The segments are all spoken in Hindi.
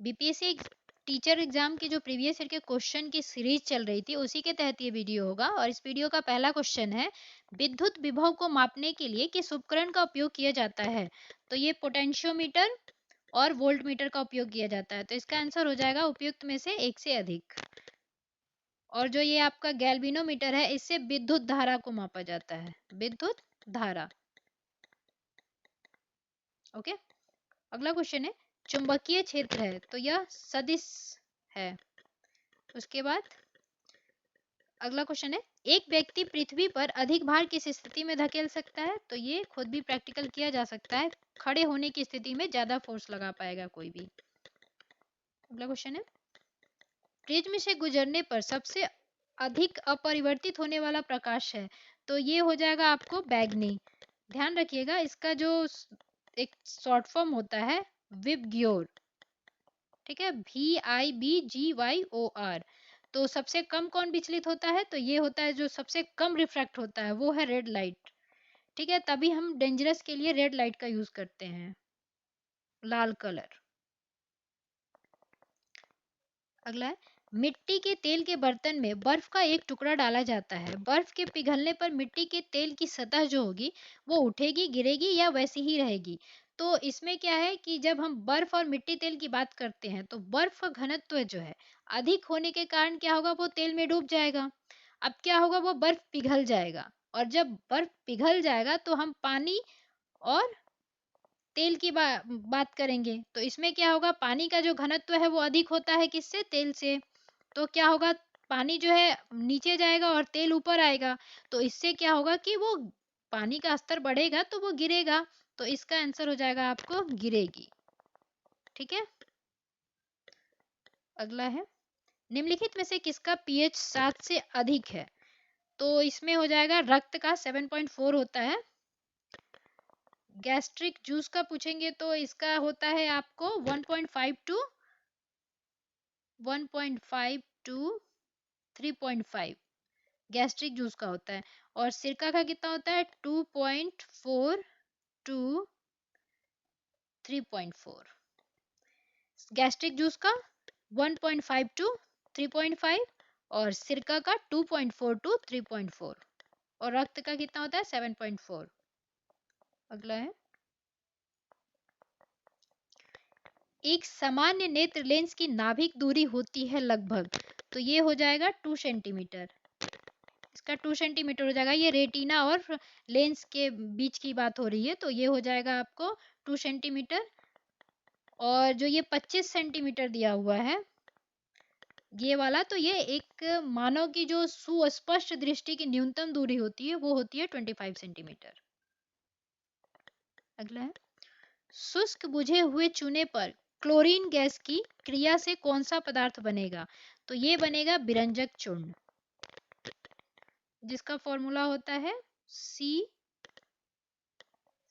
बीपीएससी टीचर एग्जाम की जो प्रीवियस ईयर के क्वेश्चन की सीरीज चल रही थी उसी के तहत ये वीडियो होगा। और इस वीडियो का पहला क्वेश्चन है, विद्युत विभव को मापने के लिए किस उपकरण का उपयोग किया जाता है? तो ये पोटेंशियोमीटर और वोल्ट मीटर का उपयोग किया जाता है। तो इसका आंसर हो जाएगा उपयुक्त में से एक से अधिक। और जो ये आपका गैल्वेनोमीटर है, इससे विद्युत धारा को मापा जाता है, विद्युत धारा। ओके, अगला क्वेश्चन है, चुंबकीय क्षेत्र है तो यह सदिश है। उसके बाद अगला क्वेश्चन है, एक व्यक्ति पृथ्वी पर अधिक भार किस स्थिति में धकेल सकता है? तो ये खुद भी प्रैक्टिकल किया जा सकता है, खड़े होने की स्थिति में ज्यादा फोर्स लगा पाएगा कोई भी। अगला क्वेश्चन है, प्रिज्म से गुजरने पर सबसे अधिक अपरिवर्तित होने वाला प्रकाश है। तो ये हो जाएगा आपको बैगनी। ध्यान रखिएगा, इसका जो एक शॉर्ट फॉर्म होता है विबग्योर, ठीक है, VIBGYOR। तो सबसे कम कौन विचलित होता है? तो ये होता है जो सबसे कम रिफ्रैक्ट होता है, वो है रेड लाइट। ठीक है, तभी हम डेंजरस के लिए रेड लाइट का यूज करते हैं, लाल कलर। अगला है, मिट्टी के तेल के बर्तन में बर्फ का एक टुकड़ा डाला जाता है। बर्फ के पिघलने पर मिट्टी के तेल की सतह जो होगी वो उठेगी, गिरेगी या वैसी ही रहेगी? तो इसमें क्या है कि जब हम बर्फ और मिट्टी तेल की बात करते हैं तो बर्फ का घनत्व जो है अधिक होने के कारण क्या होगा, वो तेल में डूब जाएगा। अब क्या होगा, वो बर्फ पिघल जाएगा, और जब बर्फ पिघल जाएगा तो हम पानी और तेल की बात करेंगे। तो इसमें क्या होगा, पानी का जो घनत्व है वो अधिक होता है किससे? तेल से। तो क्या होगा, पानी जो है नीचे जाएगा और तेल ऊपर आएगा। तो इससे क्या होगा कि वो पानी का स्तर बढ़ेगा तो वो गिरेगा। तो इसका आंसर हो जाएगा आपको गिरेगी। ठीक है, अगला है, निम्नलिखित में से किसका पीएच 7 से अधिक है? तो इसमें हो जाएगा रक्त का 7.4 होता है। गैस्ट्रिक जूस का पूछेंगे तो इसका होता है आपको 1.5 टू 3.5 गैस्ट्रिक जूस का होता है। और सिरका का कितना होता है? 2.4 टू 3.4। गैस्ट्रिक जूस का 1.5 टू 3.5 और सिरका का 2.4 टू 3.4 और रक्त का कितना होता है? 7.4। अगला है, एक सामान्य नेत्र लेंस की नाभिक दूरी होती है लगभग। तो ये हो जाएगा 2 सेंटीमीटर। इसका 2 सेंटीमीटर हो जाएगा। ये रेटिना और लेंस के बीच की बात हो रही है, तो ये हो जाएगा आपको 2 सेंटीमीटर। और जो ये 25 सेंटीमीटर दिया हुआ है ये वाला, तो ये एक मानव की जो सुस्पष्ट दृष्टि की न्यूनतम दूरी होती है वो होती है 25 सेंटीमीटर। अगला है, शुष्क बुझे हुए चूने पर क्लोरीन गैस की क्रिया से कौन सा पदार्थ बनेगा? तो ये बनेगा विरंजक चूर्ण, जिसका फॉर्मूला होता है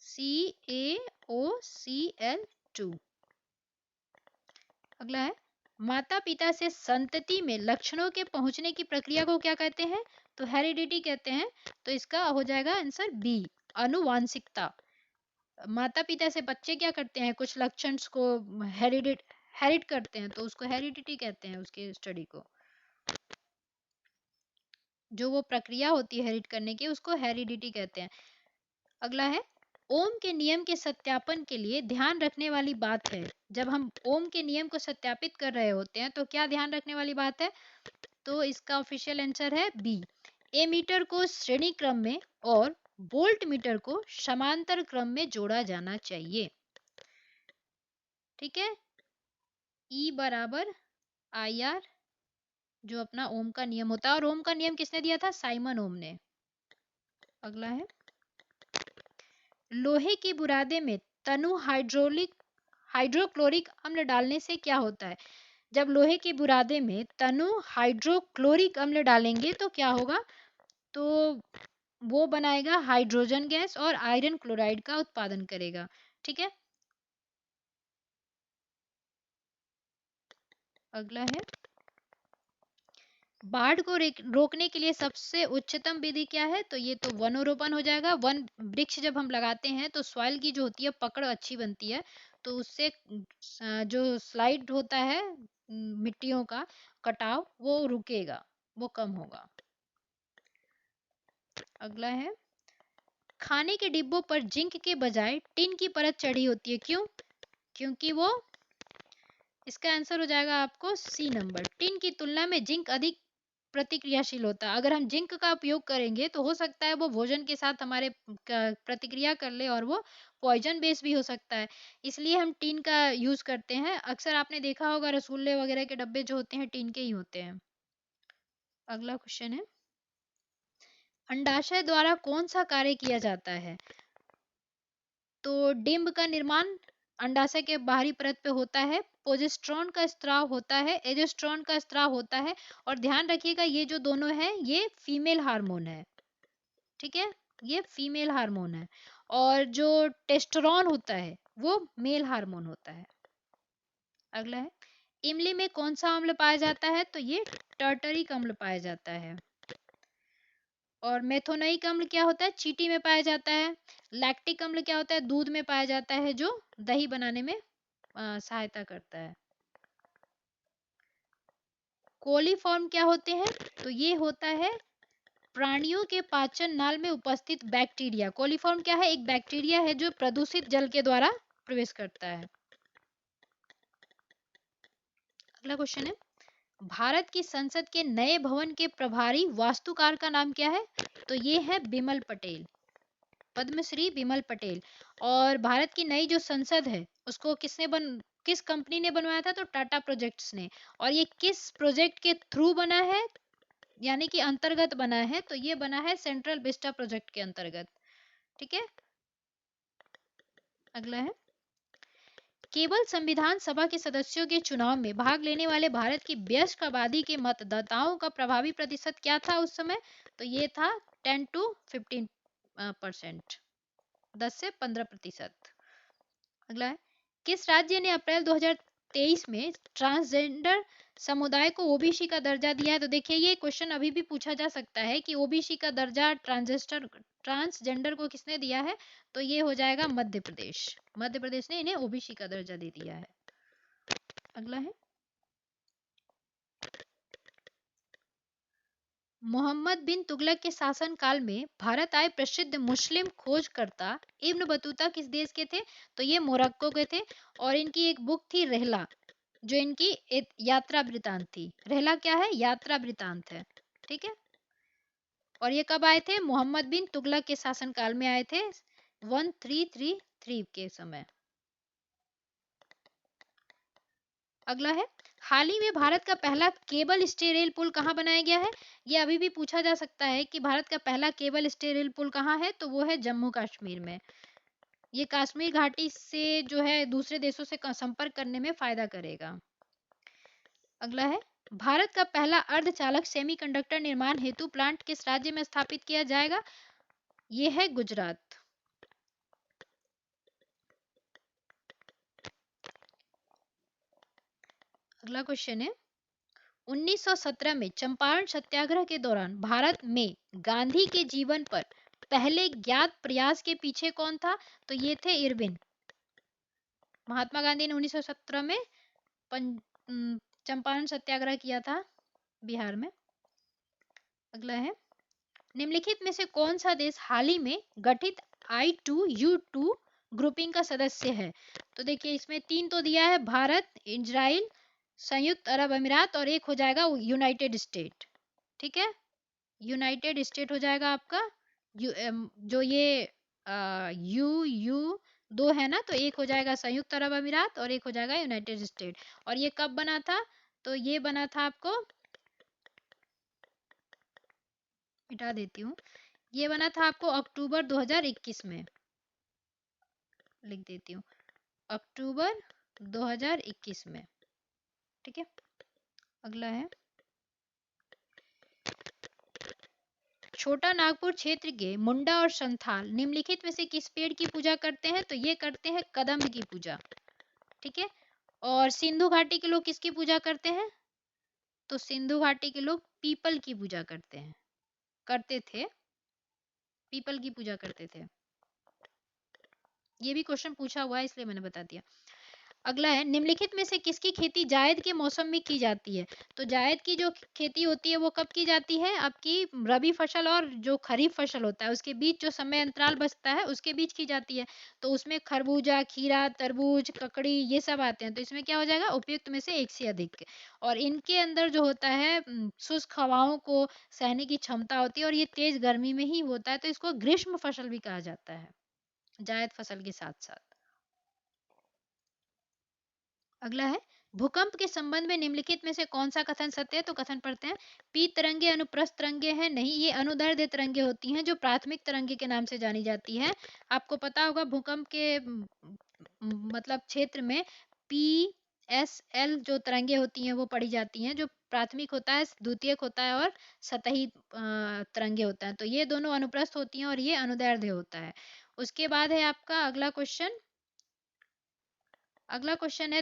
CaOCl2। अगला है, माता पिता से संतति में लक्षणों के पहुंचने की प्रक्रिया को क्या कहते हैं? तो हेरिडिटी कहते हैं। तो इसका हो जाएगा आंसर बी, आनुवांशिकता। माता पिता से बच्चे क्या करते हैं, कुछ लक्षण को हेरिड करते हैं, तो उसको हेरिडिटी कहते हैं, उसके स्टडी को। जो वो प्रक्रिया होती है हेरिड करने की उसको हेरिडिटी कहते हैं। अगला है, ओम के नियम के सत्यापन के लिए ध्यान रखने वाली बात है। जब हम ओम के नियम को सत्यापित कर रहे होते हैं तो क्या ध्यान रखने वाली बात है? तो इसका ऑफिशियल आंसर है बी, एमीटर को श्रेणी क्रम में और वोल्ट मीटर को समांतर क्रम में जोड़ा जाना चाहिए। ठीक है, E बराबर IR जो अपना ओम का नियम होता है। और ओम का नियम किसने दिया था? साइमन ओम ने। अगला है, लोहे की बुरादे में तनु हाइड्रोक्लोरिक अम्ल डालने से क्या होता है? जब लोहे की बुरादे में तनु हाइड्रोक्लोरिक अम्ल डालेंगे तो क्या होगा? तो वो बनाएगा हाइड्रोजन गैस और आयरन क्लोराइड का उत्पादन करेगा। ठीक है, अगला है, बाढ़ को रोकने के लिए सबसे उच्चतम विधि क्या है? तो ये तो वनोरोपण हो जाएगा। वन वृक्ष जब हम लगाते हैं तो सॉइल की जो होती है पकड़ अच्छी बनती है, तो उससे जो स्लाइड होता है मिट्टियों का कटाव वो रुकेगा, वो कम होगा। अगला है, खाने के डिब्बों पर जिंक के बजाय टिन की परत चढ़ी होती है, क्यों? क्योंकि वो, इसका आंसर हो जाएगा आपको सी नंबर, टिन की तुलना में जिंक अधिक प्रतिक्रियाशील होता है। अगर हम जिंक का उपयोग करेंगे तो हो सकता है वो भोजन के साथ हमारे प्रतिक्रिया कर ले और वो पॉइजन बेस भी हो सकता है, इसलिए हम टीन का यूज करते हैं। अक्सर आपने देखा होगा रसगुल्ले वगैरह के डब्बे जो होते हैं टीन के ही होते हैं। अगला क्वेश्चन है, अंडाशय द्वारा कौन सा कार्य किया जाता है? तो डिंब का निर्माण अंडाशय के बाहरी परत पे होता है, प्रोजेस्टेरोन का स्त्राव होता है, एजेस्ट्रोन का स्त्राव होता है, और ध्यान रखिएगा ये जो दोनों है ये फीमेल हार्मोन है, ठीक है, ये फीमेल हार्मोन है, और जो टेस्टोस्टेरोन होता है वो मेल हार्मोन होता है। अगला है, इमली में कौन सा अम्ल पाया जाता है? तो ये टर्टरिक अम्ल पाया जाता है। और मेथोनिक अम्ल क्या होता है? चींटी में पाया जाता है। लैक्टिक अम्ल क्या होता है? दूध में पाया जाता है, जो दही बनाने में सहायता करता है। कोलीफॉर्म क्या होते हैं? तो ये होता है प्राणियों के पाचन नाल में उपस्थित बैक्टीरिया। कोलीफॉर्म क्या है? एक बैक्टीरिया है जो प्रदूषित जल के द्वारा प्रवेश करता है। अगला क्वेश्चन है, भारत की संसद के नए भवन के प्रभारी वास्तुकार का नाम क्या है? तो ये है बिमल पटेल, पद्मश्री बिमल पटेल। और भारत की नई जो संसद है उसको किस कंपनी ने बनवाया था? तो टाटा प्रोजेक्ट्स ने। और ये किस प्रोजेक्ट के थ्रू बना है, यानी कि अंतर्गत बना है? तो ये बना है सेंट्रल विस्टा प्रोजेक्ट के अंतर्गत, ठीक है। अगला है, केवल संविधान सभा के सदस्यों के चुनाव में भाग लेने वाले भारत की वयस्क आबादी के मतदाताओं का प्रभावी प्रतिशत क्या था उस समय? तो ये था 10 to 15%, 10 से 15%। अगला है, किस राज्य ने अप्रैल 2023 में ट्रांसजेंडर समुदाय को ओबीसी का दर्जा दिया है? तो देखिए ये क्वेश्चन अभी भी पूछा जा सकता है कि ओबीसी का दर्जा ट्रांसजेंडर को किसने दिया है? तो ये हो जाएगा मध्य प्रदेश। मध्य प्रदेश ने इन्हें ओबीसी का दर्जा दे दिया है। अगला है, मोहम्मद बिन तुगलक के शासनकाल में भारत आए प्रसिद्ध मुस्लिम खोजकर्ता इब्न बतूता किस देश के थे? तो ये मोरक्को के थे। और इनकी एक बुक थी रहला, जो इनकी एक यात्रा वृतांत थी। रहला क्या है? यात्रा वृतांत है, ठीक है। और ये कब आए थे? मोहम्मद बिन तुगलक के शासनकाल में आए थे, 1333 के समय। अगला है, हाल ही में भारत का पहला केबल स्टे रेल पुल कहाँ बनाया गया है? ये अभी भी पूछा जा सकता है कि भारत का पहला केबल स्टे रेल पुल कहाँ है? तो वो है जम्मू कश्मीर में। ये कश्मीर घाटी से जो है दूसरे देशों से संपर्क करने में फायदा करेगा। अगला है, भारत का पहला अर्धचालक सेमीकंडक्टर निर्माण हेतु प्लांट किस राज्य में स्थापित किया जाएगा? ये है गुजरात। अगला क्वेश्चन है, 1917 में चंपारण सत्याग्रह के दौरान भारत में गांधी के जीवन पर पहले ज्ञात प्रयास के पीछे कौन था? तो ये थे इरविन। महात्मा गांधी ने 1917 में चंपारण सत्याग्रह किया था बिहार में। अगला है, निम्नलिखित में से कौन सा देश हाल ही में गठित I2U2 ग्रुपिंग का सदस्य है? तो देखिए इसमें तीन तो दिया है, भारत, इजराइल, संयुक्त अरब अमीरात, और एक हो जाएगा यूनाइटेड स्टेट, ठीक है। यूनाइटेड स्टेट हो जाएगा आपका। जो ये यू यू दो है ना, तो एक हो जाएगा संयुक्त अरब अमीरात और एक हो जाएगा यूनाइटेड स्टेट। और ये कब बना था? तो ये बना था, आपको मिटा देती हूँ, ये बना था आपको अक्टूबर 2021 में, लिख देती हूँ, अक्टूबर 2021 में, ठीक है। अगला है, छोटा नागपुर क्षेत्र के मुंडा और संथाल निम्नलिखित में से किस पेड़ की पूजा करते हैं? तो ये करते हैं कदम्ब की पूजा, ठीक है। और सिंधु घाटी के लोग किसकी पूजा करते हैं? तो सिंधु घाटी के लोग पीपल की पूजा करते हैं, करते थे, पीपल की पूजा करते थे। ये भी क्वेश्चन पूछा हुआ है इसलिए मैंने बता दिया। अगला है, निम्नलिखित में से किसकी खेती जायद के मौसम में की जाती है? तो जायद की जो खेती होती है वो कब की जाती है? आपकी रबी फसल और जो खरीफ फसल होता है उसके बीच जो समय अंतराल बचता है उसके बीच की जाती है। तो उसमें खरबूजा, खीरा, तरबूज, ककड़ी ये सब आते हैं। तो इसमें क्या हो जाएगा? उपयुक्त में से एक से अधिक। और इनके अंदर जो होता है शुष्क हवाओं को सहने की क्षमता होती है और ये तेज गर्मी में ही होता है, तो इसको ग्रीष्म फसल भी कहा जाता है जायद फसल के साथ साथ। अगला है, भूकंप के संबंध में निम्नलिखित में से कौन सा कथन सत्य है? तो कथन पढ़ते हैं। पी तरंगे अनुप्रस्थ तरंगे हैं? नहीं, ये अनुदैर्ध्य तरंगे होती हैं जो प्राथमिक तरंगे के नाम से जानी जाती है। आपको पता होगा भूकंप के मतलब क्षेत्र में पी एस एल जो तरंगे होती हैं वो पढ़ी जाती हैं, जो प्राथमिक होता है, द्वितीयक होता है और सतही तरंगे होता है। तो ये दोनों अनुप्रस्थ होती हैं और ये अनुदैर्ध्य होता है। उसके बाद है आपका अगला क्वेश्चन। अगला क्वेश्चन है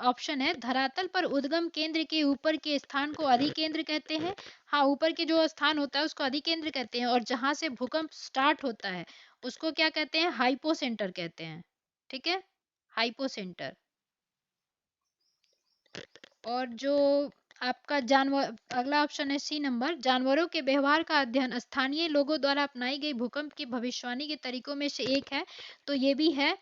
ऑप्शन है, धरातल पर उद्गम केंद्र के ऊपर के स्थान को अधिकेंद्र कहते हैं। हाँ, ऊपर के जो स्थान होता है उसको अधिकेंद्र कहते हैं, और जहां से भूकंप स्टार्ट होता है उसको क्या कहते हैं? हाइपोसेंटर कहते हैं। ठीक है, हाइपोसेंटर। और जो आपका जानवर, अगला ऑप्शन है सी नंबर, जानवरों के व्यवहार का अध्ययन स्थानीय लोगों द्वारा अपनाई गई भूकंप की भविष्यवाणी के तरीकों में से एक है। तो ये भी है,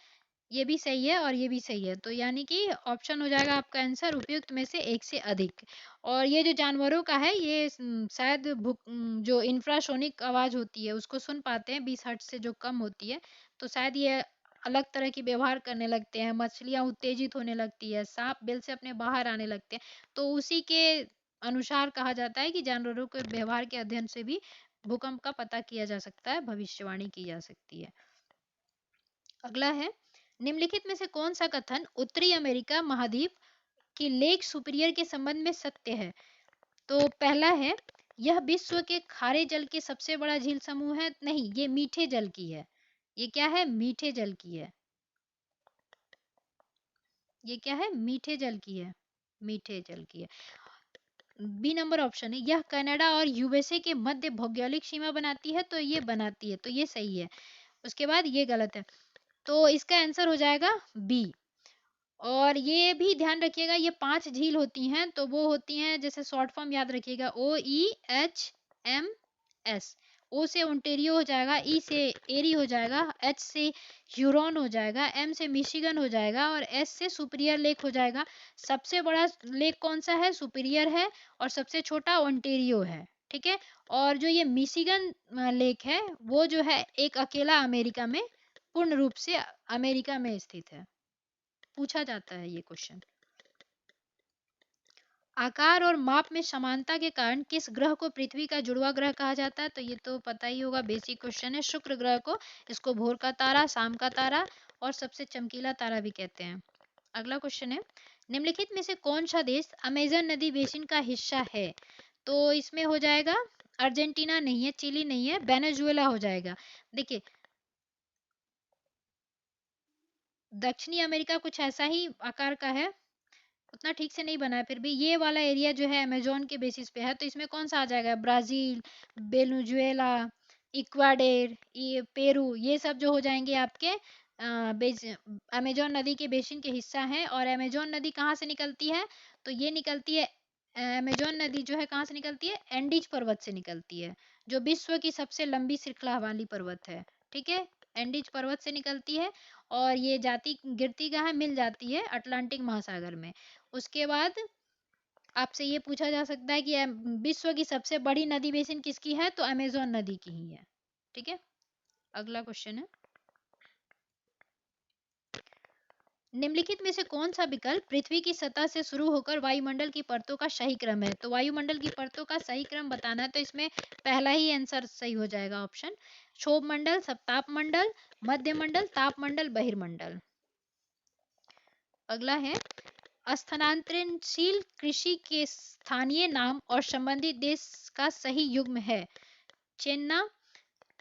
ये भी सही है और ये भी सही है। तो यानी कि ऑप्शन हो जाएगा आपका आंसर उपयुक्त में से एक से अधिक। और ये जो जानवरों का है ये शायद जो इंफ्रासोनिक आवाज होती है उसको सुन पाते हैं 20 हर्ट्ज से जो कम होती है। तो शायद ये अलग तरह की व्यवहार करने लगते हैं, मछलियां उत्तेजित होने लगती है, सांप बिल से अपने बाहर आने लगते हैं। तो उसी के अनुसार कहा जाता है कि जानवरों के व्यवहार के अध्ययन से भी भूकंप का पता किया जा सकता है, भविष्यवाणी की जा सकती है। अगला है, निम्नलिखित में से कौन सा कथन उत्तरी अमेरिका महाद्वीप की लेक सुपीरियर के संबंध में सत्य है? तो पहला है, यह विश्व के खारे जल के सबसे बड़ा झील समूह है। नहीं, ये मीठे जल की है। ये क्या है? मीठे जल की है। ये क्या है? मीठे जल की है। मीठे जल की है। बी नंबर ऑप्शन है, यह कनाडा और यूएसए के मध्य भौगोलिक सीमा बनाती है। तो ये बनाती है, तो ये सही है। उसके बाद ये गलत है, तो इसका आंसर हो जाएगा बी। और ये भी ध्यान रखिएगा, ये 5 झील होती हैं, तो वो होती हैं, जैसे शॉर्ट फॉर्म याद रखिएगा, OEHMS। ओ से ओंटेरियो हो जाएगा, ई से एरी हो जाएगा, एच से ह्यूरॉन हो जाएगा, एम से मिशिगन हो जाएगा और एस से सुपीरियर लेक हो जाएगा। सबसे बड़ा लेक कौन सा है? सुपीरियर है, और सबसे छोटा ओंटेरियो है। ठीक है, और जो ये मिशिगन लेक है वो जो है एक अकेला अमेरिका में, पूर्ण रूप से अमेरिका में स्थित है। पूछा जाता है ये क्वेश्चन। आकार और माप में समानता के कारण किस ग्रह को पृथ्वी का जुड़वा ग्रह कहा जाता है? तो ये तो पता ही होगा, बेसिक क्वेश्चन है। शुक्र ग्रह को, इसको भोर का तारा, शाम का तारा और सबसे चमकीला तारा भी कहते हैं। अगला क्वेश्चन है, निम्नलिखित में से कौन सा देश अमेजन नदी बेसिन का हिस्सा है? तो इसमें हो जाएगा, अर्जेंटीना नहीं है, चिली नहीं है, वेनेजुएला हो जाएगा। देखिए, दक्षिणी अमेरिका कुछ ऐसा ही आकार का है, उतना ठीक से नहीं बना है, फिर भी ये वाला एरिया जो है अमेजोन के बेसिस पे है। तो इसमें कौन सा आ जाएगा? ब्राजील, वेनेजुएला, इक्वाडोर, ये पेरू, ये सब जो हो जाएंगे आपके अमेजोन नदी के बेसिन के हिस्सा हैं। और अमेजोन नदी कहाँ से निकलती है? तो ये निकलती है, अमेजोन नदी जो है कहाँ से निकलती है? एंडीज पर्वत से निकलती है, जो विश्व की सबसे लंबी श्रृंखला वाली पर्वत है। ठीक है, एंडीज पर्वत से निकलती है, और ये जाती गिरती कहाँ है? मिल जाती है अटलांटिक महासागर में। उसके बाद आपसे ये पूछा जा सकता है कि विश्व की सबसे बड़ी नदी बेसिन किसकी है? तो अमेजोन नदी की ही है। ठीक है, अगला क्वेश्चन है, निम्नलिखित में से कौन सा विकल्प पृथ्वी की सतह से शुरू होकर वायुमंडल की परतों का सही क्रम है? तो वायुमंडल की परतों का सही क्रम बताना है, तो इसमें पहला ही आंसर सही हो जाएगा, ऑप्शन क्षोभ मंडल, सप्ताप मंडल, मध्य मंडल, ताप मंडल, बहिर्मंडल। अगला है, स्थानांतरणशील कृषि के स्थानीय नाम और संबंधित देश का सही युग्म है। चेन्ना,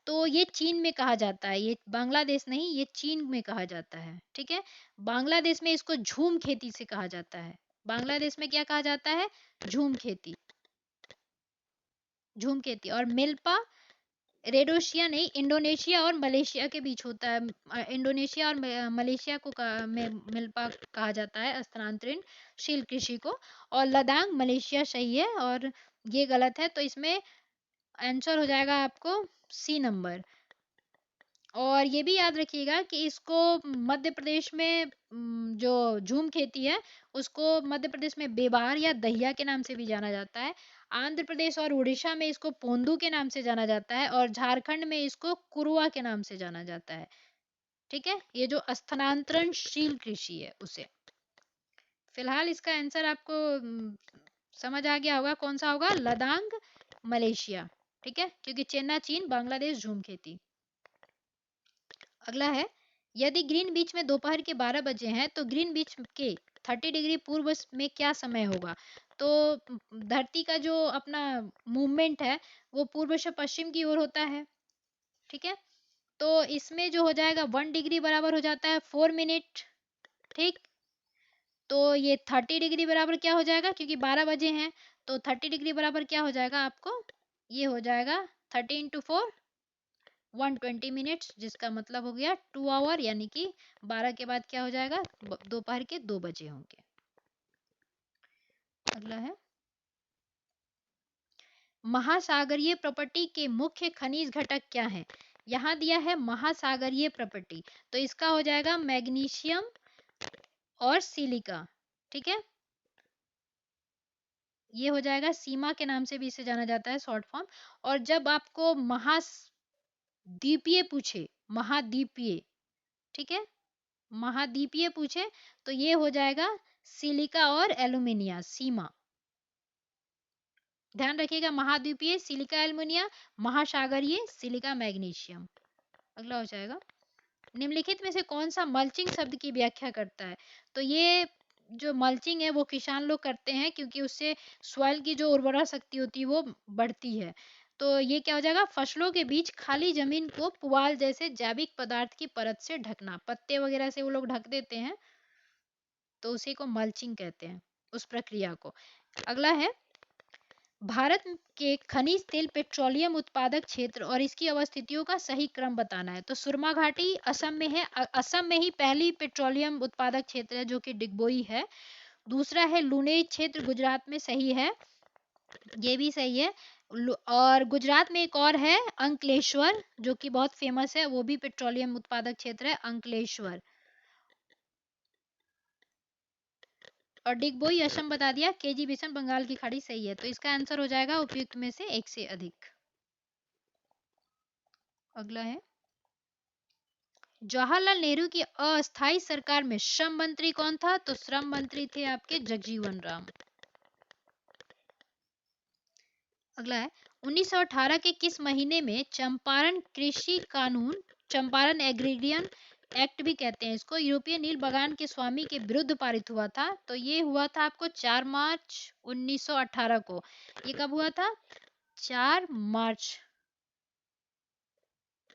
तो ये चीन में कहा जाता है, ये बांग्लादेश नहीं, ये चीन में कहा जाता है। ठीक है, बांग्लादेश में इसको झूम खेती से कहा जाता है। बांग्लादेश में क्या कहा जाता है? झूम खेती, झूम खेती। और मिल्पा रेडोशिया नहीं, इंडोनेशिया और मलेशिया के बीच होता है। इंडोनेशिया और मलेशिया को में मिल्पा कहा जाता है स्थानांतरणशील कृषि को। और लदाख मलेशिया सही है और ये गलत है, तो इसमें आंसर हो जाएगा आपको सी नंबर। और ये भी याद रखिएगा कि इसको मध्य प्रदेश में जो झूम खेती है उसको मध्य प्रदेश में बेबार या दहिया के नाम से भी जाना जाता है। आंध्र प्रदेश और उड़ीसा में इसको पोंदू के नाम से जाना जाता है और झारखंड में इसको कुरुआ के नाम से जाना जाता है। ठीक है, ये जो स्थानांतरणशील कृषि है उसे। फिलहाल इसका आंसर आपको समझ आ गया होगा कौन सा होगा, लदांग मलेशिया। ठीक है, क्योंकि चेन्नई चीन, बांग्लादेश झूम खेती। अगला है, यदि ग्रीन बीच में दोपहर के 12 बजे हैं तो ग्रीन बीच के 30 डिग्री पूर्व में क्या समय होगा? तो धरती का जो अपना मूवमेंट है वो पूर्व से पश्चिम की ओर होता है। ठीक है, तो इसमें जो हो जाएगा 1 डिग्री बराबर हो जाता है 4 मिनट। ठीक, तो ये 30 डिग्री बराबर क्या हो जाएगा, क्योंकि 12 बजे हैं तो 30 डिग्री बराबर क्या हो जाएगा आपको, ये हो जाएगा 30 इंटू 4 120 मिनट्स, जिसका मतलब हो गया 2 आवर, यानी कि 12 के बाद क्या हो जाएगा, दोपहर के 2 बजे होंगे। अगला है, महासागरीय प्रॉपर्टी के मुख्य खनिज घटक क्या हैं? यहाँ दिया है महासागरीय प्रॉपर्टी, तो इसका हो जाएगा मैग्नीशियम और सिलिका। ठीक है, ये हो जाएगा सीमा के नाम से भी इसे जाना जाता है, शॉर्ट फॉर्म। और जब आपको महाद्वीपीय पूछे, महाद्वीपीय, ठीक है, महाद्वीपीय पूछे तो ये हो जाएगा सिलिका और एल्यूमिनिया, सीमा। ध्यान रखिएगा, महाद्वीपीय सिलिका एल्यूमिनिया, महासागरीय सिलिका मैग्नीशियम। अगला हो जाएगा, निम्नलिखित में से कौन सा मल्चिंग शब्द की व्याख्या करता है? तो ये जो मल्चिंग है वो किसान लोग करते हैं क्योंकि उससे सॉइल की जो उर्वरा शक्ति होती है वो बढ़ती है। तो ये क्या हो जाएगा, फसलों के बीच खाली जमीन को पुआल जैसे जैविक पदार्थ की परत से ढकना, पत्ते वगैरह से वो लोग ढक देते हैं, तो उसी को मल्चिंग कहते हैं, उस प्रक्रिया को। अगला है, भारत के खनिज तेल पेट्रोलियम उत्पादक क्षेत्र और इसकी अवस्थितियों का सही क्रम बताना है। तो सुरमा घाटी असम में है, असम में ही पहली पेट्रोलियम उत्पादक क्षेत्र है जो कि डिगबोई है। दूसरा है लुनेज क्षेत्र, गुजरात में, सही है, ये भी सही है। और गुजरात में एक और है अंकलेश्वर जो कि बहुत फेमस है, वो भी पेट्रोलियम उत्पादक क्षेत्र है, अंकलेश्वर। और डिगबोई असम बता दिया, केजी बिशन बंगाल की खाड़ी, सही है। तो इसका आंसर हो जाएगा उपयुक्त में से एक से अधिक। अगला है, जवाहरलाल नेहरू की अस्थाई सरकार में श्रम मंत्री कौन था? तो श्रम मंत्री थे आपके जगजीवन राम। अगला है, 1918 के किस महीने में चंपारण कृषि कानून, चंपारण एग्रीरियन एक्ट भी कहते हैं इसको, यूरोपीय नील बगान के स्वामी के विरुद्ध पारित हुआ था? तो ये हुआ था आपको 4 मार्च 1918 को। ये कब हुआ था? 4 मार्च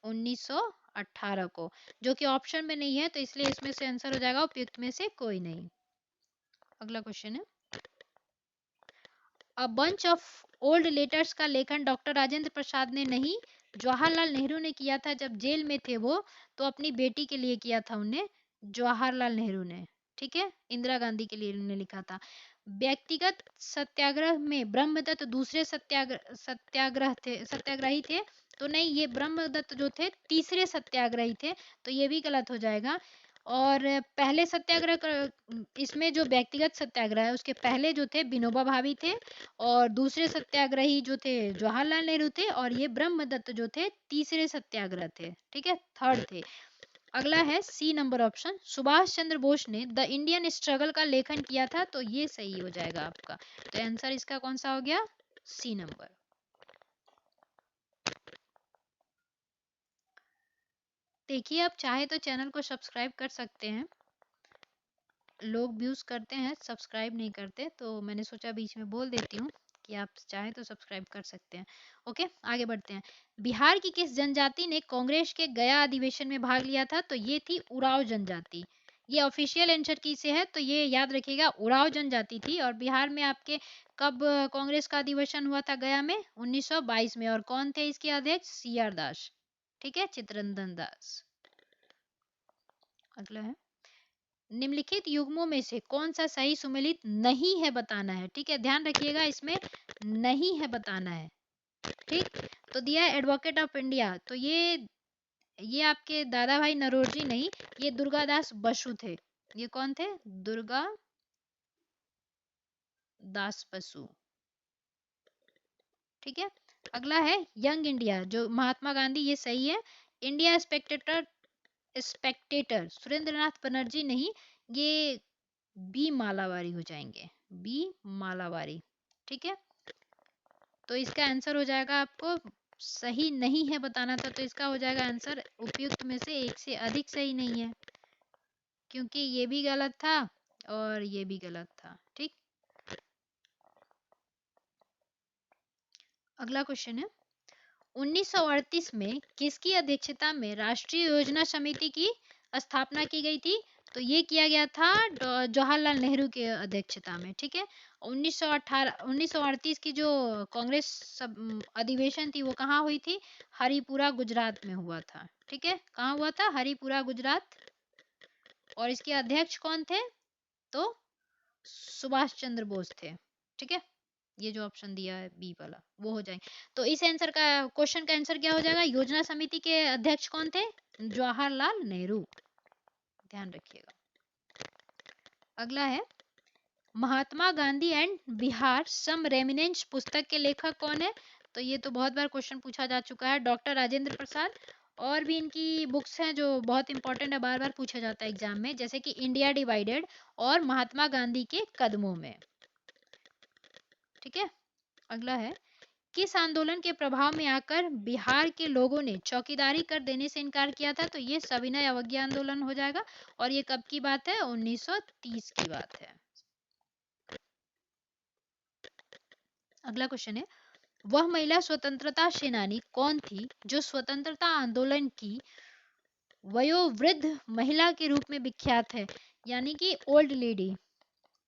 1918 को, जो कि ऑप्शन में नहीं है, तो इसलिए इसमें से आंसर हो जाएगा उपयुक्त में से कोई नहीं। अगला क्वेश्चन है, a bunch of old letters का लेखन डॉक्टर राजेंद्र प्रसाद ने नहीं, जवाहरलाल नेहरू ने किया था जब जेल में थे वो, तो अपनी बेटी के लिए किया था उन्हें, जवाहरलाल नेहरू ने। ठीक है, इंदिरा गांधी के लिए उन्होंने लिखा था। व्यक्तिगत सत्याग्रह में ब्रह्मदत्त दूसरे सत्याग्रही थे? तो नहीं, ये ब्रह्मदत्त जो थे तीसरे सत्याग्रही थे, तो ये भी गलत हो जाएगा। और पहले सत्याग्रह इसमें जो व्यक्तिगत सत्याग्रह है उसके पहले जो थे विनोबा भावे थे, और दूसरे सत्याग्रही जो थे जवाहरलाल नेहरू थे, और ये ब्रह्मदत्त जो थे तीसरे सत्याग्रह थे। ठीक है, थर्ड थे। अगला है सी नंबर ऑप्शन, सुभाष चंद्र बोस ने द इंडियन स्ट्रगल का लेखन किया था? तो ये सही हो जाएगा आपका। तो आंसर इसका कौन सा हो गया? C number. देखिए, आप चाहे तो चैनल को सब्सक्राइब कर सकते हैं, लोग व्यूज करते हैं सब्सक्राइब नहीं करते, तो मैंने सोचा बीच में बोल देती हूँ कि आप चाहे तो सब्सक्राइब कर सकते हैं। ओके, आगे बढ़ते हैं। बिहार की किस जनजाति ने कांग्रेस के गया अधिवेशन में भाग लिया था? तो ये थी उराव जनजाति। ये ऑफिशियल आंसर की से है, तो ये याद रखिएगा, उराव जनजाति थी। और बिहार में आपके कब कांग्रेस का अधिवेशन हुआ था? गया में 1922 में। और कौन थे इसके अध्यक्ष? सी आर दास। ठीक है, चित्तरंजन दास। अगला है, निम्नलिखित युग्मों में से कौन सा सही सुमेलित नहीं है बताना है। ठीक है, ध्यान रखिएगा, इसमें नहीं है बताना है। ठीक, तो दिया है एडवोकेट ऑफ इंडिया, तो ये आपके दादा भाई नरोजी नहीं, ये दुर्गादास बसु थे। ये कौन थे? दुर्गा दास बसु। ठीक है, अगला है यंग इंडिया, जो महात्मा गांधी, ये सही है। India Spectator, Spectator Surendranath Banerjee नहीं, ये बी मालावारी हो जाएंगे, बी मालावारी। ठीक है, तो इसका आंसर हो जाएगा, आपको सही नहीं है बताना था, तो इसका हो जाएगा आंसर उपयुक्त में से एक से अधिक सही नहीं है, क्योंकि ये भी गलत था और ये भी गलत था। ठीक, अगला क्वेश्चन है, 1938 में किसकी अध्यक्षता में राष्ट्रीय योजना समिति की स्थापना की गई थी? तो ये किया गया था जवाहरलाल नेहरू के अध्यक्षता में। ठीक है, 1938 की जो कांग्रेस अधिवेशन थी वो कहाँ हुई थी? हरिपुरा गुजरात में हुआ था। ठीक है, कहाँ हुआ था? हरिपुरा गुजरात। और इसके अध्यक्ष कौन थे? तो सुभाष चंद्र बोस थे। ठीक है, ये जो ऑप्शन दिया है बी वाला वो हो जाएंगे। तो इस आंसर का, क्वेश्चन का आंसर क्या हो जाएगा? योजना समिति के अध्यक्ष कौन थे? जवाहरलाल नेहरू। ध्यान रखिएगा। अगला है, Mahatma Gandhi and Bihar some reminiscences पुस्तक के लेखक कौन है? तो ये तो बहुत बार क्वेश्चन पूछा जा चुका है, डॉक्टर राजेंद्र प्रसाद। और भी इनकी बुक्स हैं जो बहुत इंपॉर्टेंट है, बार बार पूछा जाता है एग्जाम में, जैसे कि इंडिया डिवाइडेड और महात्मा गांधी के कदमों में। ठीक है, अगला है, किस आंदोलन के प्रभाव में आकर बिहार के लोगों ने चौकीदारी कर देने से इनकार किया था? तो ये सविनय अवज्ञा आंदोलन हो जाएगा। और ये कब की बात है? 1930 की बात है। अगला क्वेश्चन है, वह महिला स्वतंत्रता सेनानी कौन थी जो स्वतंत्रता आंदोलन की वयोवृद्ध महिला के रूप में विख्यात है, यानी कि ओल्ड लेडी?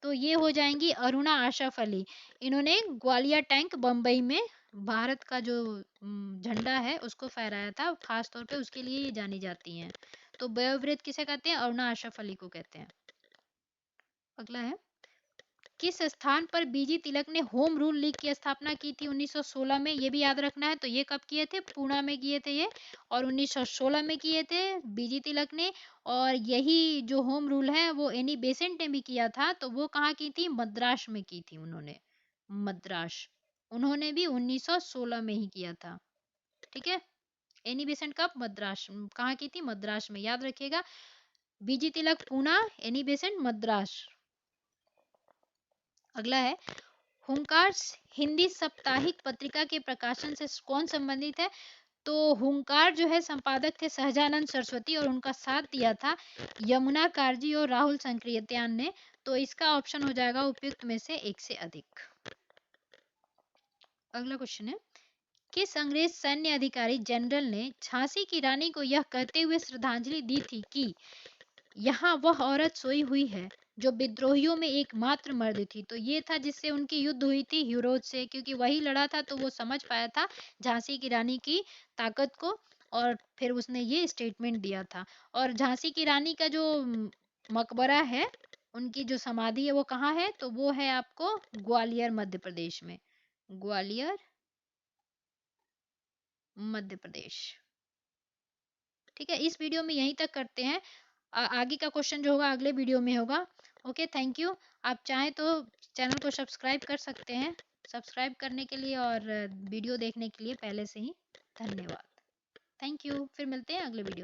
तो ये हो जाएंगी अरुणा आशफ अली। इन्होंने ग्वालियर टैंक बम्बई में भारत का जो झंडा है उसको फहराया था, खास तौर पे उसके लिए ये जानी जाती हैं। तो वयोवृद्ध किसे कहते हैं? अरुणा आशफ अली को कहते हैं। अगला है, किस स्थान पर बीजी तिलक ने होम रूल लीग की स्थापना की थी 1916 में? ये भी याद रखना है। तो ये कब किए थे? पुणे में किए थे ये, और 1916 में किए थे बीजी तिलक ने। और यही जो होम रूल है वो एनी बेसेंट ने भी किया था, तो वो कहाँ की थी? मद्रास में की थी उन्होंने, मद्रास। उन्होंने भी 1916 में ही किया था। ठीक है, एनी बेसेंट कब? मद्रास। कहाँ की थी? मद्रास में, याद रखिएगा। बीजी तिलक पुणे, एनी बेसेंट मद्रास। अगला है, हुंकार हिंदी साप्ताहिक पत्रिका के प्रकाशन से कौन संबंधित है? तो हुंकार जो है संपादक थे सहजानंद सरस्वती, और उनका साथ दिया था यमुना कारजी और राहुल संक्रियत्यान ने। तो इसका ऑप्शन हो जाएगा उपयुक्त में से एक से अधिक। अगला क्वेश्चन है, किस अंग्रेज सैन्य अधिकारी जनरल ने झांसी की रानी को यह कहते हुए श्रद्धांजलि दी थी कि यहाँ वह औरत सोई हुई है जो विद्रोहियों में एकमात्र मर्द थी? तो ये था जिससे उनकी युद्ध हुई थी ह्यूरोज से, क्योंकि वही लड़ा था, तो वो समझ पाया था झांसी की रानी की ताकत को, और फिर उसने ये स्टेटमेंट दिया था। और झांसी की रानी का जो मकबरा है, उनकी जो समाधि है वो कहाँ है? तो वो है आपको ग्वालियर मध्य प्रदेश में, ग्वालियर मध्य प्रदेश। ठीक है, इस वीडियो में यहीं तक करते हैं। आगे का क्वेश्चन जो होगा अगले वीडियो में होगा। Okay, thank you. आप चाहें तो चैनल को सब्सक्राइब कर सकते हैं। सब्सक्राइब करने के लिए और वीडियो देखने के लिए पहले से ही धन्यवाद। थैंक यू, फिर मिलते हैं अगले वीडियो।